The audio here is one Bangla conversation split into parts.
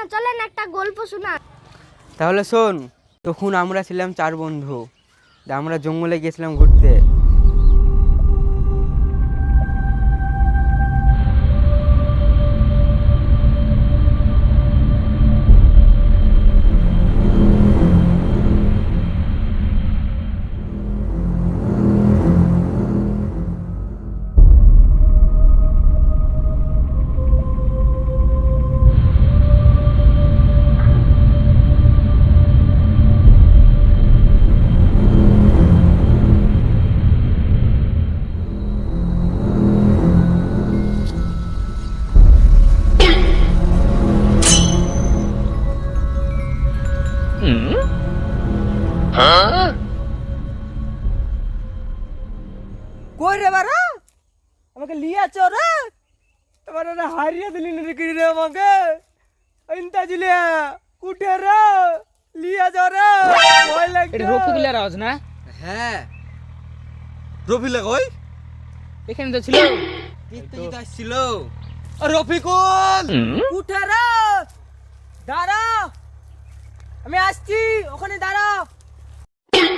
না, চলেন একটা গল্প শোনা। তাহলে শোন, তখন আমরা ছিলাম 4 বন্ধু, আমরা জঙ্গলে গেছিলাম ঘুরতে। কই রে বারা, আমাকে লিয়াছ রে? এবার না হারিয়ে দিলি রে কি রে আমাকে? ইনতা জিলিয়া কুটে রে লিয়া যা রে, ভয় লাগে। এটা রফিকুলের আওয়াজ না? হ্যাঁ, রফিলা কই? এখানে তো ছিল। তীর্থজিৎ আসছিল। রফিকুল কুটে রে, দাঁড়া, আমি আসছি, ওখানে দাঁড়া।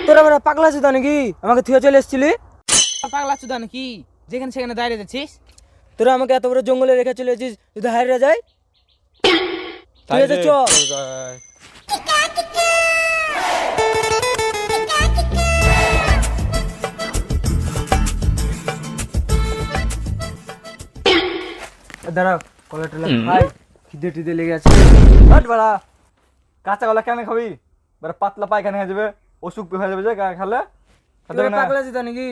তোরা বড় পাগলা ছিল নাকি? আমাকে থুয়ে চলে এসেছিলি? পাগলা চুদা নাকি যেখানে সেখানে দাঁড়িয়ে যাচ্ছিস? তোরা আমাকে এত বড় জঙ্গলে রেখে চলে এসেছিস, যদি হারিয়ে যায়? ঠিক আছে, চ। দাঁড়া, কলাটা খাই, খিদে টিদে লেগে আছে। হাট বাড়া, কাঁচা কলা কেন খাবি? বাড়া পাতলা পায়খানা হয়ে যাবে, অসুখ হয়ে যাবে যে খালে। তোরা পাগলা ছিল নাকি?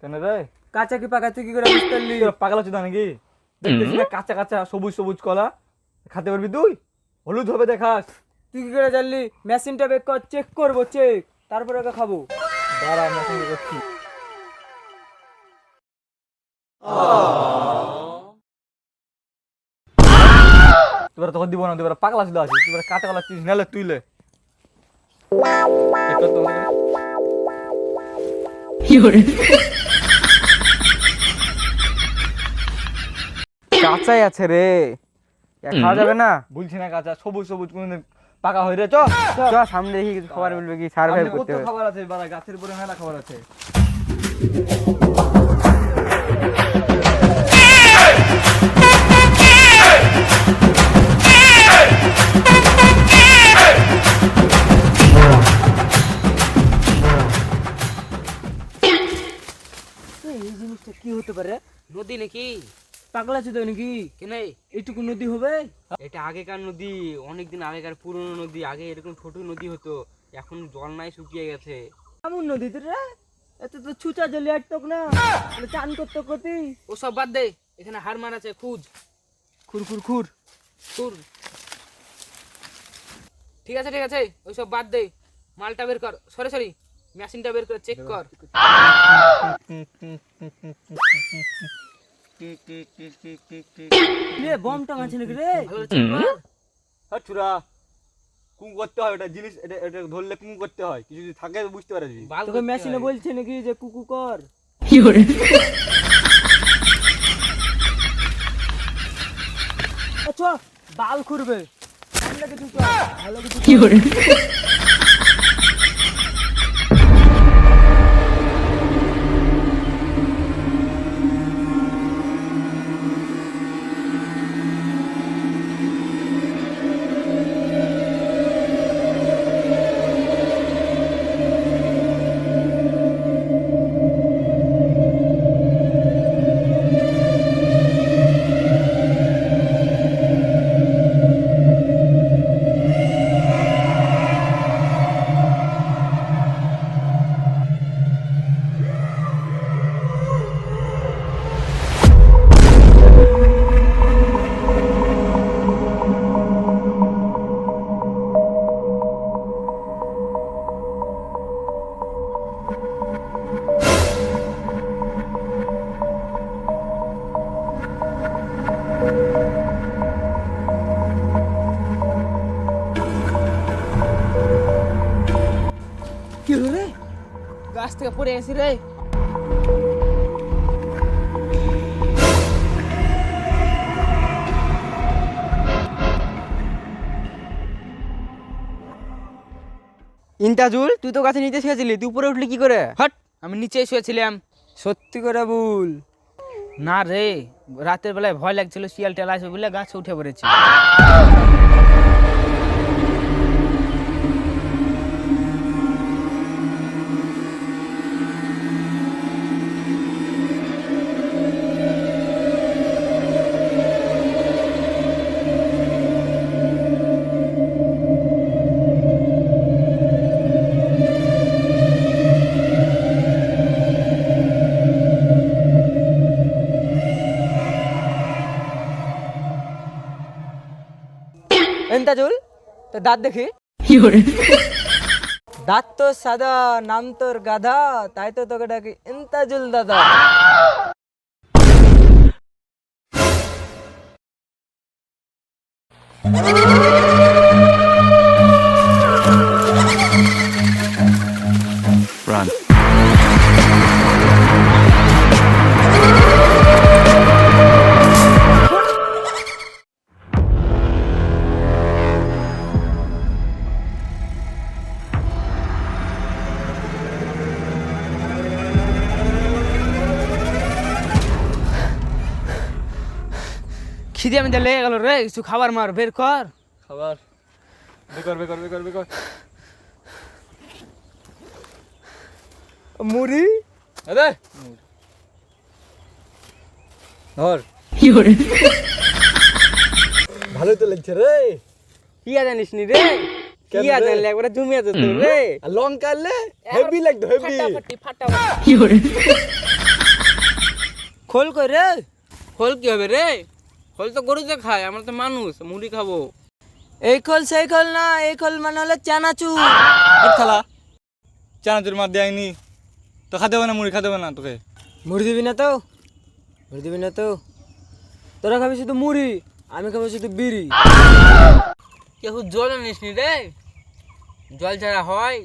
কেন রে? কাঁচা কি পাকা তুই কি করে বুঝতে পারলি? তোরা পাগলা চুদা নাকি? দেখতেছিস না কাঁচা কাঁচা সবুজ সবুজ কলা খেতে পারবি তুই? হলুদ হবে দেখাস। তুই কি করে জানলি? মেশিনটা বের কর, চেক করবো, চেক, তারপরে ওকে খাবো। দাঁড়া, আমি এখন করছি। তোরা তখন দিব না, তোরা পাগলা চুদা আছিস, তোরা কাঁচা কলা চিনিস নাহলে তুইলে কাঁচাই আছে রে, খাওয়া যাবে না। বলছি না কাঁচা সবুজ সবুজ কোনদিন পাকা হয়ে রে। চ চ সামনে দেখি কিছু খাবার বলবে কি, সার্ভাইভ সামনে করতে কত হবে। খাবার আছে, বাড়া গাছের উপরে মেলা খাবার আছে। এই জিনিসটা কি হতে পারে? নদী নাকি? পাগলা ছিল নাকি? কেন? এইটুকু নদী হবে? এটা আগেকার নদী, অনেকদিন আগেকার পুরনো নদী। আগে এরকম ছোট নদী হতো, এখন জল নাই, শুকিয়ে গেছে। এমন নদী তো রে, এত তো ছুচা জলে আটতক না, তাহলে চান করতে করতে। ও সব বাদ দে, এখানে হারমান আছে, খুঁজ। খুর খুর খুর। খুর। ঠিক আছে ঠিক আছে, ওই সব বাদ দে, মালটা বের কর, সরি সরি, মেশিনটা বের করে চেক কর। রে বমটা মারছে নাকি রে? ভালো চেক কর। হ্যাঁ ছুরা, কুম করতে হয়, এটা জিনিস, এটা এটা ধরলে কুম করতে হয়, কিছু যদি থাকে তো বুঝতে পারবি। বাল তোকে করতে মেশিনে হয়। বলছে নাকি যে কুকু কর? আচ্ছা, বাল খুরবে, সামনে কিছু কর, ভালো কিছু কর। কি হলো রে? গাছ থেকে পড়ে আসি রে। ইন্তাজুল, তুই তো গাছে নিচে শুয়েছিলি, তুই উপরে উঠলি কি করে? হট, আমি নিচেই শুয়েছিলাম। সত্যি করে বল। না রে, রাতের বেলায় ভয় লাগছিল, শিয়াল টেলা আসবে বলে গাছে উঠে পড়েছি। ইন্তাজুল, তোর দাঁত দেখি। দাঁত তো সাদা, নাম তোর গাধা, তাই তো তোকে ডাকি ইন্তাজুল দাদা। খিদে আমি লেগে গেল রে, কিছু খাবার মার বের কর। খাবার বেকর। মুড়ি আরে ধর, ভালোই তো লাগছে রে। কি জানিস নি রে? কেন কি রে? জানলে একবারে জমিয়ে যেত রে। আর লঙ্কা আনলে হেভি লাগতো, হেভি। ফাটাফাটি। খোল কই রে? খোল কি হবে রে? খোল তো গরু যে খায়, আমরা তো মানুষ, মুড়ি খাবো। এই খোল সেই খোল না, এই খোল মানে হলো চানাচুর। খালা চানাচুর মার দেয়নি তো, খাতে হবে না মুড়ি, খাতে হবে না তোকে। মুড়ি দিবি না তো? মুড়ি দিবি না তো? তোরা খাবি শুধু মুড়ি, আমি খাবো শুধু বিড়ি। কেউ জল আনিস নি রে? জল ছাড়া হয়?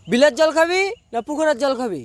বিলের জল খাবি না পুকুরের জল খাবি?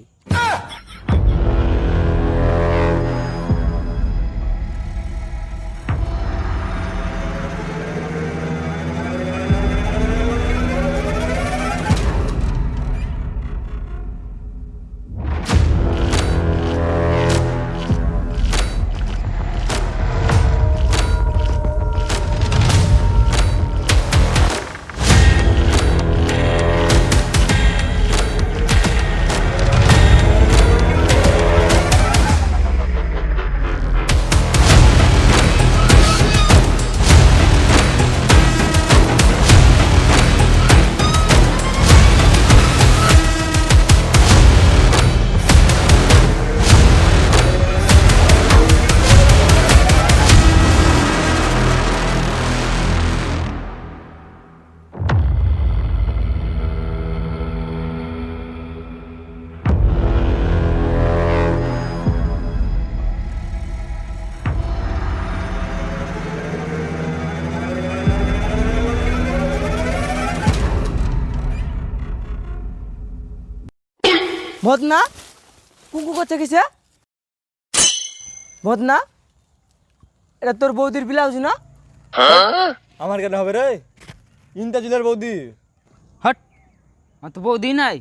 ভদনা কুকু করছে কিসে? ভদনা, এটা তোর বৌদির ব্লাউজ না? আমার কেন হবে রে? ইন্তাজুলের বৌদি। হট, আমার তো বৌদি নাই।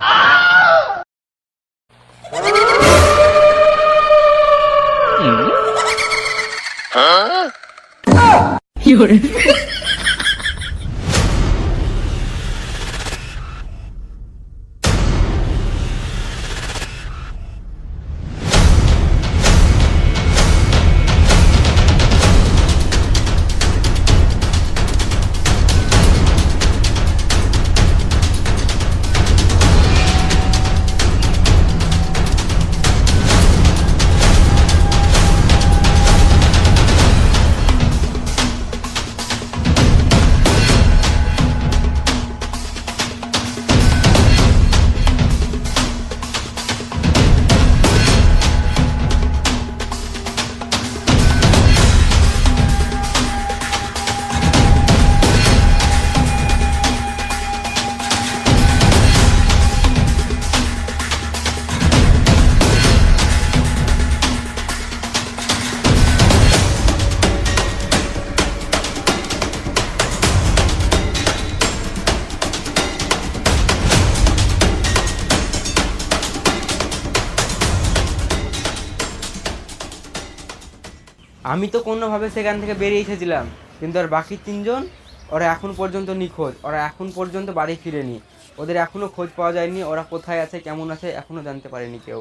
আমি তো কোনোভাবে সেখান থেকে বেরিয়ে এসেছিলাম, কিন্তু আর বাকি তিনজন ওরা এখন পর্যন্ত নিখোঁজ। ওরা এখন পর্যন্ত বাড়ি ফিরেনি। ওদের এখনো খোঁজ পাওয়া যায়নি। ওরা কোথায় আছে, কেমন আছে, এখনো জানতে পারেনি কেউ।